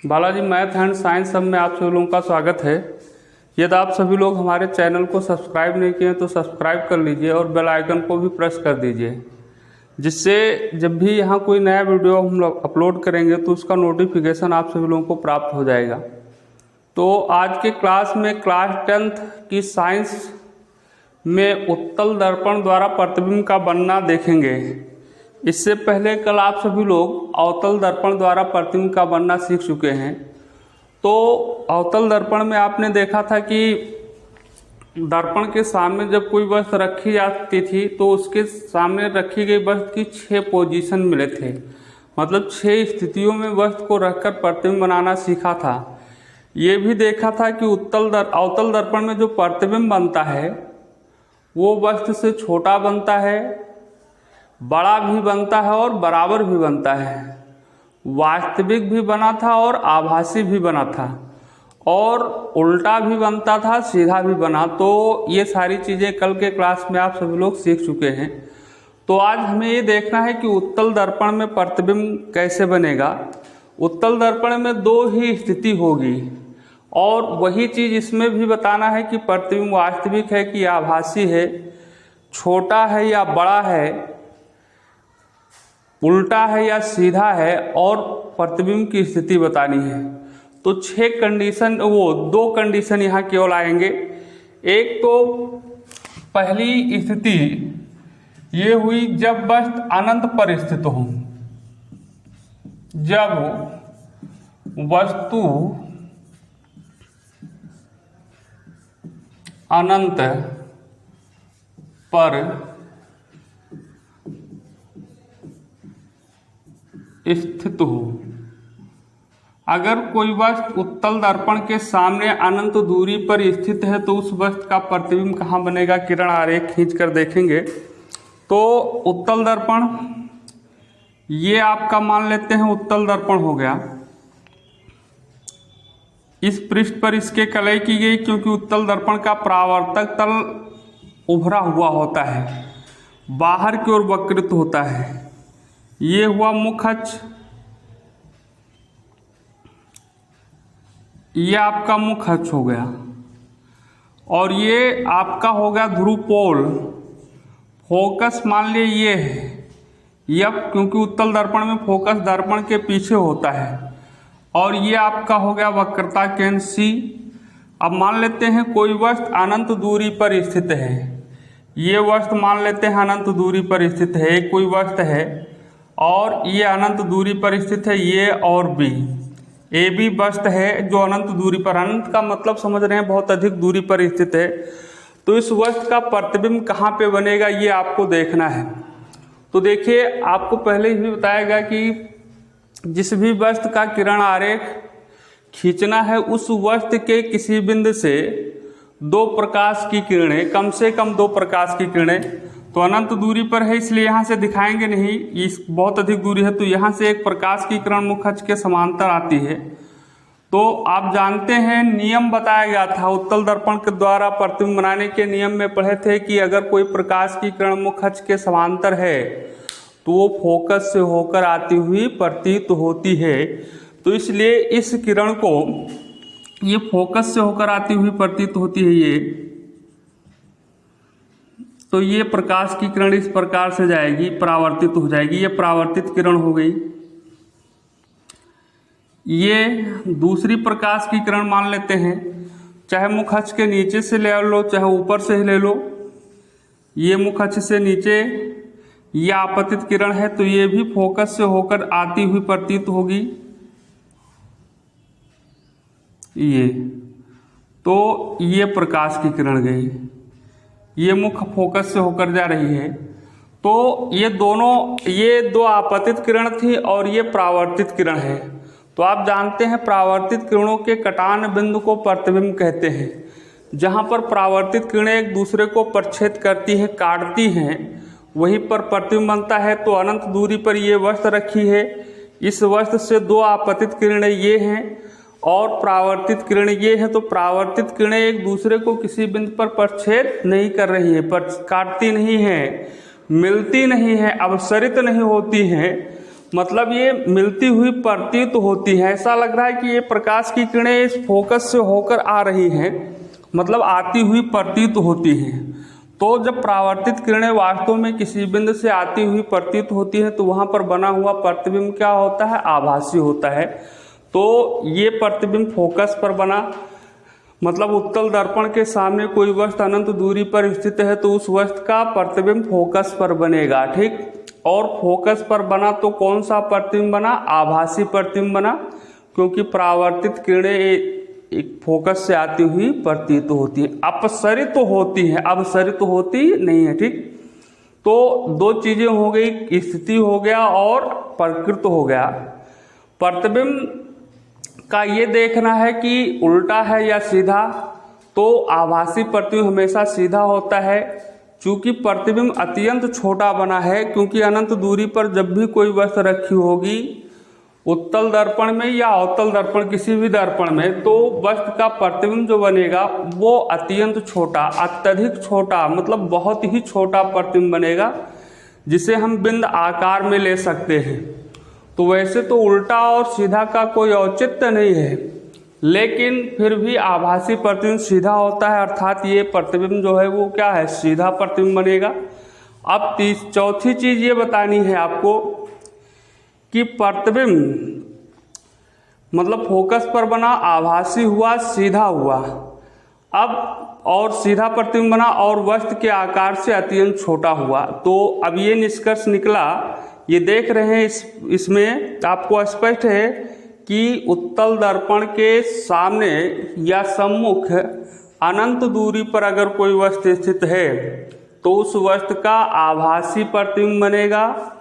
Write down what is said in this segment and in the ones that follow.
Balaji math and science सब में आप सभी लोगों का स्वागत है। यदि आप सभी लोग हमारे चैनल को सब्सक्राइब नहीं किए तो सब्सक्राइब कर लीजिए और बेल आइकन को भी प्रेस कर दीजिए, जिससे जब भी यहाँ कोई नया वीडियो हम लोग अपलोड करेंगे तो उसका नोटिफिकेशन आप सभी लोगों को प्राप्त हो जाएगा। तो आज के क्लास में क्लास 10th की साइंस में उत्तल दर्पण द्वारा प्रतिबिंब का बनना देखेंगे। इससे पहले कल आप सभी लोग अवतल दर्पण द्वारा प्रतिबिंब का बनना सीख चुके हैं। तो अवतल दर्पण में आपने देखा था कि दर्पण के सामने जब कोई वस्तु रखी जाती थी तो उसके सामने रखी गई वस्तु की 6 पोजीशन मिले थे, मतलब 6 स्थितियों में वस्तु को रखकर प्रतिबिंब बनाना सीखा था। ये भी देखा था कि अवतल दर्पण में जो प्रतिबिंब बनता है वो वस्तु से छोटा बनता है, बड़ा भी बनता है और बराबर भी बनता है। वास्तविक भी बना था और आभासी भी बना था और उल्टा भी बनता था, सीधा भी बना। तो ये सारी चीज़ें कल के क्लास में आप सभी लोग सीख चुके हैं। तो आज हमें ये देखना है कि उत्तल दर्पण में प्रतिबिंब कैसे बनेगा। उत्तल दर्पण में 2 ही स्थिति होगी और वही चीज़ इसमें भी बताना है कि प्रतिबिंब वास्तविक है कि आभासी है, छोटा है या बड़ा है, उल्टा है या सीधा है, और प्रतिबिंब की स्थिति बतानी है। तो 2 कंडीशन यहाँ केवल आएंगे। एक तो पहली स्थिति ये हुई जब वस्तु अनंत पर स्थित हो। जब वस्तु अनंत पर स्थित हो। अगर कोई वस्तु उत्तल दर्पण के सामने अनंत दूरी पर स्थित है तो उस वस्तु का प्रतिबिंब कहाँ बनेगा, किरण आरेख खींच कर देखेंगे। तो उत्तल दर्पण ये आपका मान लेते हैं उत्तल दर्पण हो गया। इस पृष्ठ पर इसके कलई की गई क्योंकि उत्तल दर्पण का परावर्तक तल उभरा हुआ होता है, बाहर की ओर वक्रित होता है। ये हुआ मुख्य अक्ष, ये आपका मुख्य अक्ष हो गया और ये आपका हो गया ध्रुवपोल। फोकस मान लिए ये है यह, क्योंकि उत्तल दर्पण में फोकस दर्पण के पीछे होता है। और ये आपका हो गया वक्रता केंद्र C। अब मान लेते हैं कोई वस्तु अनंत दूरी पर स्थित है। ये वस्तु मान लेते हैं अनंत दूरी पर स्थित है। एक कोई वस्तु है और ये अनंत दूरी पर स्थित है, ये और B। AB वस्तु है जो अनंत दूरी पर, अनंत का मतलब समझ रहे हैं बहुत अधिक दूरी पर स्थित है। तो इस वस्तु का प्रतिबिंब कहाँ पे बनेगा ये आपको देखना है। तो देखिए, आपको पहले ही बताया गया कि जिस भी वस्तु का किरण आरेख खींचना है उस वस्तु के किसी बिंदु से 2 प्रकाश की किरणें, कम से कम 2 प्रकाश की किरणें, तो अनंत दूरी पर है इसलिए यहाँ से दिखाएंगे नहीं, इस बहुत अधिक दूरी है तो यहाँ से एक प्रकाश की किरण मुख्य अक्ष के समांतर आती है। तो आप जानते हैं नियम बताया गया था उत्तल दर्पण के द्वारा प्रतिबिंब बनाने के नियम में पढ़े थे कि अगर कोई प्रकाश की किरण मुख्य अक्ष के समांतर है तो वो फोकस से होकर आती हुई प्रतीत होती है। तो इसलिए इस किरण को ये फोकस से होकर आती हुई प्रतीत होती है ये, तो ये प्रकाश की किरण इस प्रकार से जाएगी, परावर्तित हो जाएगी। ये परावर्तित किरण हो गई। ये दूसरी प्रकाश की किरण मान लेते हैं, चाहे मुख्य अक्ष के नीचे से ले लो चाहे ऊपर से ले लो। ये मुख्य अक्ष से नीचे ये आपतित किरण है तो ये भी फोकस से होकर आती हुई प्रतीत होगी। ये तो ये प्रकाश की किरण गई, ये मुख्य फोकस से होकर जा रही है। तो ये 2 आपतित किरण थी और ये परावर्तित किरण है। तो आप जानते हैं परावर्तित किरणों के कटान बिंदु को प्रतिबिंब कहते हैं। जहाँ पर परावर्तित किरणें एक दूसरे को प्रच्छेद करती हैं, काटती हैं, वहीं पर प्रतिबिंब बनता है। तो अनंत दूरी पर ये वस्तु रखी है, इस वस्तु से 2 आपतित किरणें ये हैं और परावर्तित किरणें ये हैं। तो परावर्तित किरणें एक दूसरे को किसी बिंदु पर प्रच्छेद नहीं कर रही है, पर काटती नहीं है, मिलती नहीं है, अपसरित नहीं होती हैं, मतलब ये मिलती हुई प्रतीत होती है। ऐसा लग रहा है कि ये प्रकाश की किरणें इस फोकस से होकर आ रही हैं, मतलब आती हुई प्रतीत होती हैं। तो जब परावर्तित किरणें वास्तव में किसी बिंदु से आती हुई प्रतीत होती हैं तो वहाँ पर बना हुआ प्रतिबिंब क्या होता है? आभासी होता है। तो ये प्रतिबिंब फोकस पर बना, मतलब उत्तल दर्पण के सामने कोई वस्तु अनंत दूरी पर स्थित है तो उस वस्तु का प्रतिबिंब फोकस पर बनेगा, ठीक। और फोकस पर बना तो कौन सा प्रतिबिंब बना? आभासी प्रतिबिंब बना, क्योंकि परावर्तित किरणें एक फोकस से आती हुई प्रतीत होती है, अपसरित तो होती है, अवसरित तो होती नहीं है, ठीक। तो दो चीजें हो गई, स्थिति हो गया और प्रकृत हो गया। प्रतिबिंब का ये देखना है कि उल्टा है या सीधा, तो आभासी प्रतिबिंब हमेशा सीधा होता है। चूंकि प्रतिबिंब अत्यंत छोटा बना है, क्योंकि अनंत दूरी पर जब भी कोई वस्तु रखी होगी उत्तल दर्पण में या अवतल दर्पण, किसी भी दर्पण में, तो वस्तु का प्रतिबिंब जो बनेगा वो अत्यंत छोटा, अत्यधिक छोटा, मतलब बहुत ही छोटा प्रतिबिंब बनेगा, जिसे हम बिंद आकार में ले सकते हैं। तो वैसे तो उल्टा और सीधा का कोई औचित्य नहीं है, लेकिन फिर भी आभासी प्रतिबिंब सीधा होता है, अर्थात ये प्रतिबिंब जो है वो क्या है? सीधा प्रतिबिंब बनेगा। अब चौथी चीज ये बतानी है आपको कि प्रतिबिंब मतलब फोकस पर बना, आभासी हुआ, सीधा हुआ, अब और सीधा प्रतिबिंब बना और वस्तु के आकार से अत्यंत छोटा हुआ। तो अब ये निष्कर्ष निकला, ये देख रहे हैं इसमें आपको स्पष्ट है कि उत्तल दर्पण के सामने या सम्मुख अनंत दूरी पर अगर कोई वस्तु स्थित है तो उस वस्तु का आभासी प्रतिबिंब बनेगा,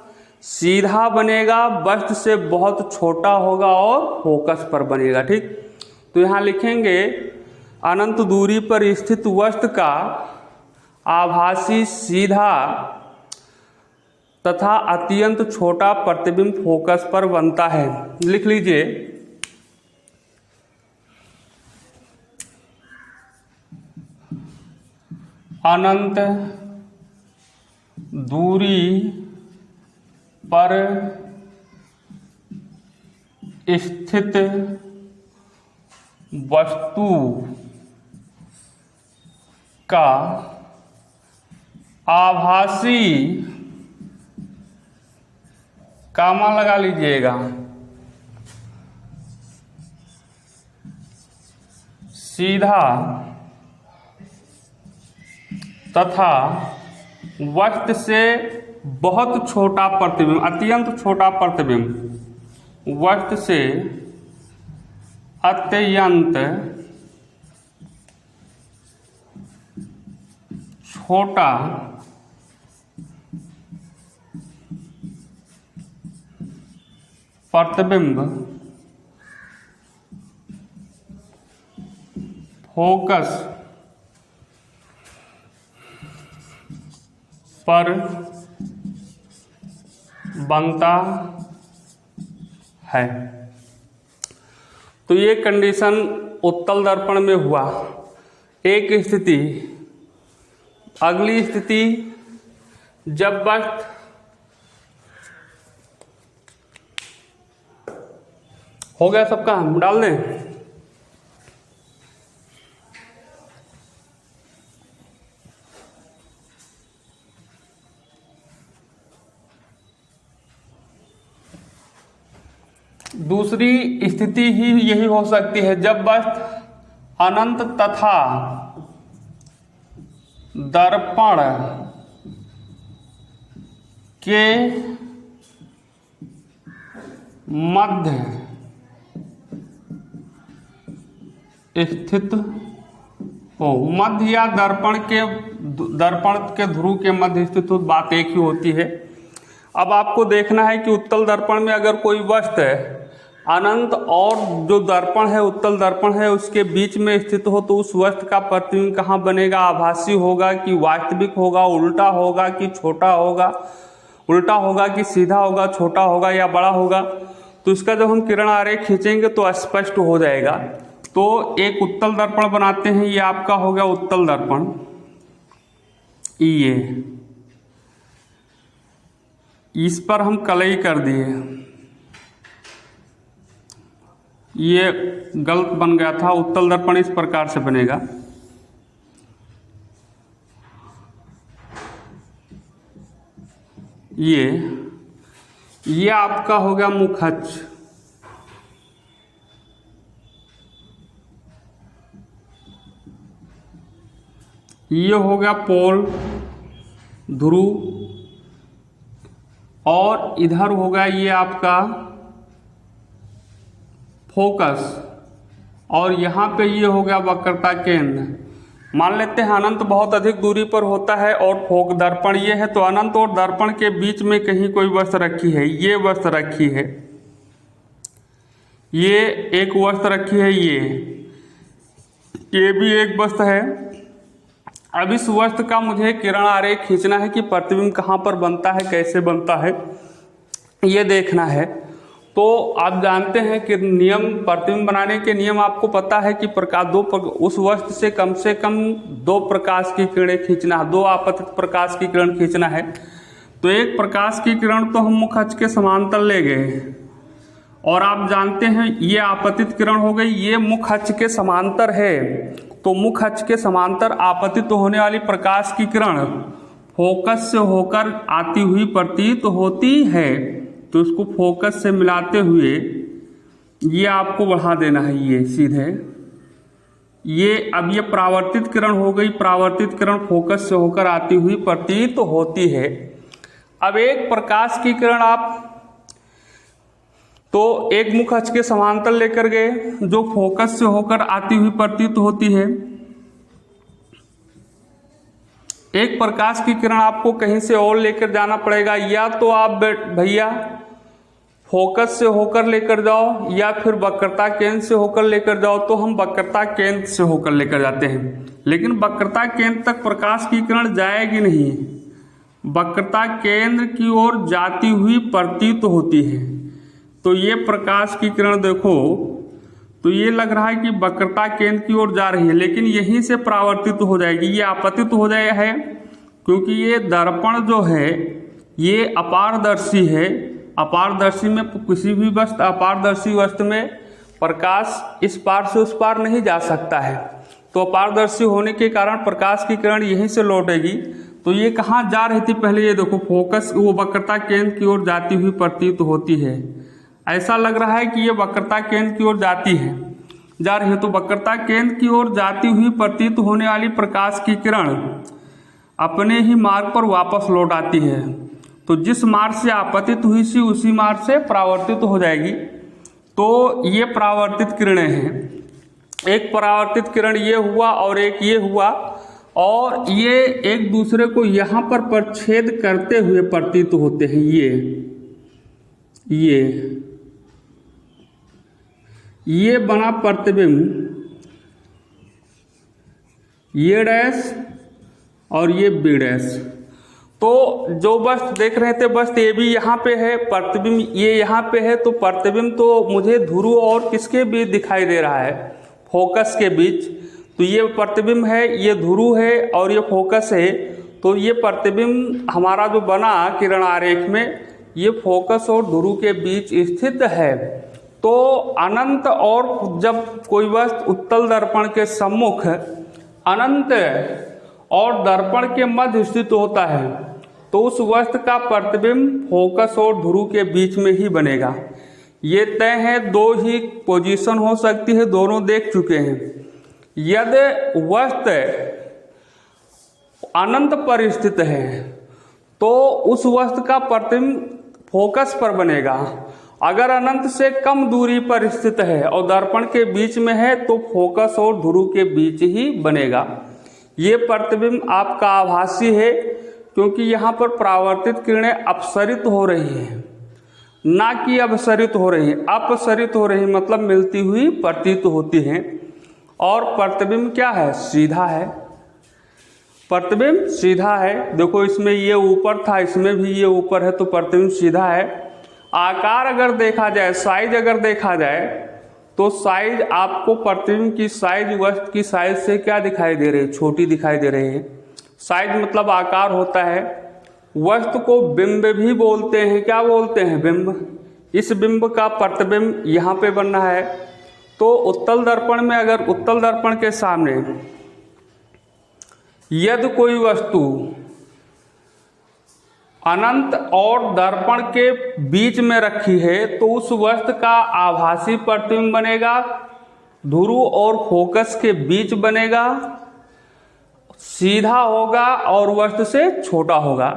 सीधा बनेगा, वस्तु से बहुत छोटा होगा और फोकस पर बनेगा, ठीक। तो यहाँ लिखेंगे अनंत दूरी पर स्थित वस्तु का आभासी, सीधा तथा अत्यंत छोटा प्रतिबिंब फोकस पर बनता है। लिख लीजिए अनंत दूरी पर स्थित वस्तु का आभासी, कामा लगा लीजिएगा, सीधा तथा वस्तु से बहुत छोटा प्रतिबिंब, अत्यंत छोटा प्रतिबिंब, वस्तु से अत्यंत छोटा प्रतिबिंब फोकस पर बनता है। तो ये कंडीशन उत्तल दर्पण में हुआ, एक स्थिति। अगली स्थिति, जब वस्तु हो गया सबका, हम डाल दें। दूसरी स्थिति ही यही हो सकती है जब वस्तु अनंत तथा दर्पण के मध्य स्थित हो। मध्य या दर्पण के ध्रुव के मध्य स्थित हो, बात एक ही होती है। अब आपको देखना है कि उत्तल दर्पण में अगर कोई वस्तु है अनंत और जो दर्पण है, उत्तल दर्पण है, उसके बीच में स्थित हो तो उस वस्तु का प्रतिबिंब कहाँ बनेगा? आभासी होगा कि वास्तविक होगा, उल्टा होगा कि छोटा होगा, उल्टा होगा कि सीधा होगा, छोटा होगा या बड़ा होगा। तो इसका जब हम किरण आरेख खींचेंगे तो स्पष्ट हो जाएगा। तो एक उत्तल दर्पण बनाते हैं, ये आपका हो गया उत्तल दर्पण, ये इस पर हम कलई कर दिए। ये गलत बन गया था। उत्तल दर्पण इस प्रकार से बनेगा। ये आपका हो गया मुख्य अक्ष। ये हो गया पोल, ध्रुव, और इधर हो गया ये आपका फोकस, और यहाँ पे ये हो गया वक्रता केंद्र। मान लेते हैं अनंत बहुत अधिक दूरी पर होता है और फोक दर्पण ये है, तो अनंत और दर्पण के बीच में कहीं कोई वस्तु रखी है, ये वस्तु रखी है, ये एक वस्तु रखी है, ये भी एक वस्तु है। अब इस वस्तु का मुझे किरण आरेख खींचना है कि प्रतिबिंब कहाँ पर बनता है, कैसे बनता है, ये देखना है। तो आप जानते हैं कि नियम, प्रतिबिंब बनाने के नियम आपको पता है कि उस वस्तु से कम 2 प्रकाश की किरणें खींचना है, 2 आपतित प्रकाश की किरण खींचना है। तो एक प्रकाश की किरण तो हम मुख्य अक्ष के समांतर ले गए, और आप जानते हैं ये आपतित किरण हो गई, ये मुख्य अक्ष के समांतर है। तो मुख्य अक्ष के समांतर आपतित होने वाली प्रकाश की किरण फोकस से होकर आती हुई प्रतीत होती है। तो इसको फोकस से मिलाते हुए ये आपको बढ़ा देना है, ये सीधे ये। अब ये परावर्तित किरण हो गई, परावर्तित किरण फोकस से होकर आती हुई प्रतीत होती है। अब एक प्रकाश की किरण आप तो एक मुख्य अक्ष के समांतर लेकर गए जो फोकस से होकर आती हुई प्रतीत होती है। एक प्रकाश की किरण आपको कहीं से और लेकर जाना पड़ेगा, या तो आप भैया फोकस से होकर लेकर जाओ या फिर वक्रता केंद्र से होकर लेकर जाओ। तो हम वक्रता केंद्र से होकर लेकर जाते हैं, लेकिन वक्रता केंद्र तक प्रकाश की किरण जाएगी नहीं, वक्रता केंद्र की ओर जाती हुई प्रतीत होती है। तो ये प्रकाश की किरण देखो, तो ये लग रहा है कि वक्रता केंद्र की ओर जा रही है, लेकिन यहीं से परावर्तित हो जाएगी, ये आपतित हो जाए है, क्योंकि ये दर्पण जो है ये अपारदर्शी है। अपारदर्शी में किसी भी वस्तु, अपारदर्शी वस्तु में प्रकाश इस पार से उस पार नहीं जा सकता है। तो अपारदर्शी होने के कारण प्रकाश की किरण यहीं से लौटेगी। तो ये कहाँ जा रही थी पहले, ये देखो फोकस, वो वक्रता केंद्र की ओर जाती हुई प्रतीत होती है। ऐसा लग रहा है कि ये वक्रता केंद्र की ओर जाती है, जा रही है। तो वक्रता केंद्र की ओर जाती हुई प्रतीत होने वाली प्रकाश की किरण अपने ही मार्ग पर वापस लौट आती है। तो जिस मार्ग से आपतित हुई सी उसी मार्ग से परावर्तित हो जाएगी। तो ये परावर्तित किरणें हैं। एक परावर्तित किरण ये हुआ और एक ये हुआ, और ये एक दूसरे को यहाँ पर प्रच्छेद करते हुए प्रतीत होते हैं। ये बना प्रतिबिंब, ये डैश और ये बी डैश। तो जो वस्तु देख रहे थे वस्तु ये भी यहाँ पे है, प्रतिबिंब ये यहाँ पे है। तो प्रतिबिंब तो मुझे ध्रुव और किसके बीच दिखाई दे रहा है, फोकस के बीच। तो ये प्रतिबिंब है, ये ध्रुव है और ये फोकस है। तो ये प्रतिबिंब हमारा जो बना किरण आरेख में, ये फोकस और ध्रुव के बीच स्थित है। तो अनंत और जब कोई वस्तु उत्तल दर्पण के सम्मुख अनंत और दर्पण के मध्य स्थित होता है, तो उस वस्तु का प्रतिबिंब फोकस और ध्रुव के बीच में ही बनेगा। ये तय है, 2 ही पोजीशन हो सकती है, दोनों देख चुके हैं। यदि वस्तु अनंत पर स्थित है तो उस वस्तु का प्रतिबिंब फोकस पर बनेगा। अगर अनंत से कम दूरी पर स्थित है और दर्पण के बीच में है तो फोकस और ध्रुव के बीच ही बनेगा। ये प्रतिबिंब आपका आभासी है, क्योंकि यहाँ पर परावर्तित किरणें अपसरित हो रही हैं, ना कि अपसरित हो रही हैं। अपसरित हो रही मतलब मिलती हुई प्रतीत होती हैं। और प्रतिबिंब क्या है, सीधा है। प्रतिबिंब सीधा है। देखो इसमें ये ऊपर था, इसमें भी ये ऊपर है, तो प्रतिबिंब सीधा है। आकार अगर देखा जाए, साइज अगर देखा जाए, तो साइज आपको प्रतिबिंब की साइज वस्तु की साइज से क्या दिखाई दे रही है, छोटी दिखाई दे रही है। साइज मतलब आकार होता है। वस्तु को बिंब भी बोलते हैं। क्या बोलते हैं, बिंब। इस बिंब का प्रतिबिंब यहाँ पे बनना है, तो उत्तल दर्पण में अगर उत्तल दर्पण के सामने यदि कोई वस्तु अनंत और दर्पण के बीच में रखी है तो उस वस्तु का आभासी प्रतिबिंब बनेगा, ध्रुव और फोकस के बीच बनेगा, सीधा होगा और वस्तु से छोटा होगा।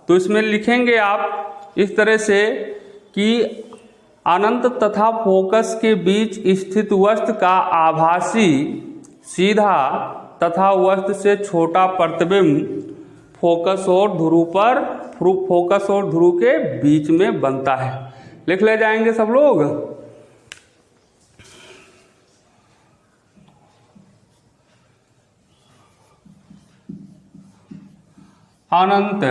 तो इसमें लिखेंगे आप इस तरह से कि अनंत तथा फोकस के बीच स्थित वस्तु का आभासी सीधा तथा वस्तु से छोटा प्रतिबिंब फोकस और ध्रुव के बीच में बनता है। लिख ले जाएंगे सब लोग। अनंत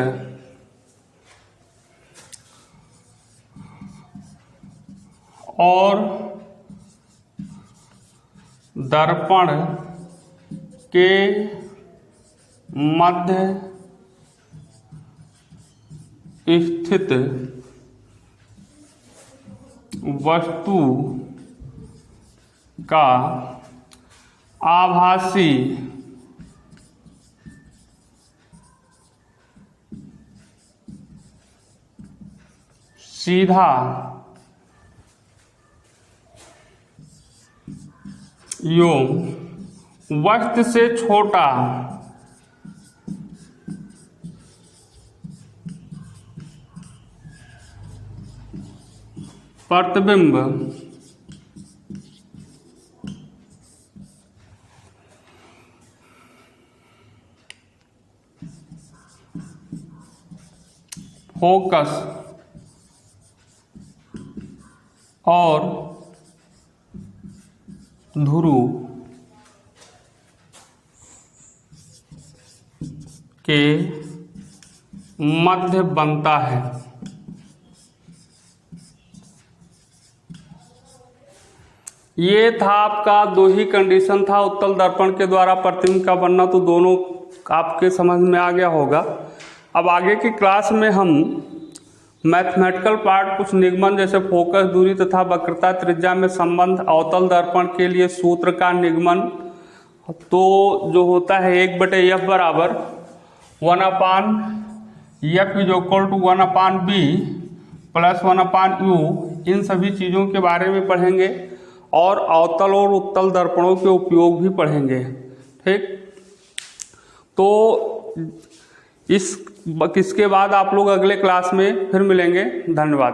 और दर्पण के मध्य स्थित वस्तु का आभासी सीधा एवं वस्तु से छोटा प्रतिबिंब फोकस और ध्रुव के मध्य बनता है। ये था आपका दो ही कंडीशन था उत्तल दर्पण के द्वारा प्रतिबिंब का बनना, तो दोनों आपके समझ में आ गया होगा। अब आगे की क्लास में हम मैथमेटिकल पार्ट, कुछ निगमन जैसे फोकस दूरी तथा वक्रता त्रिज्या में संबंध, अवतल दर्पण के लिए सूत्र का निगमन, तो जो होता है 1/f बराबर 1/f is equal to 1/b plus 1/u, इन सभी चीज़ों के बारे में पढ़ेंगे और अवतल और उत्तल दर्पणों के उपयोग भी पढ़ेंगे। ठीक, तो इसके बाद आप लोग अगले क्लास में फिर मिलेंगे। धन्यवाद।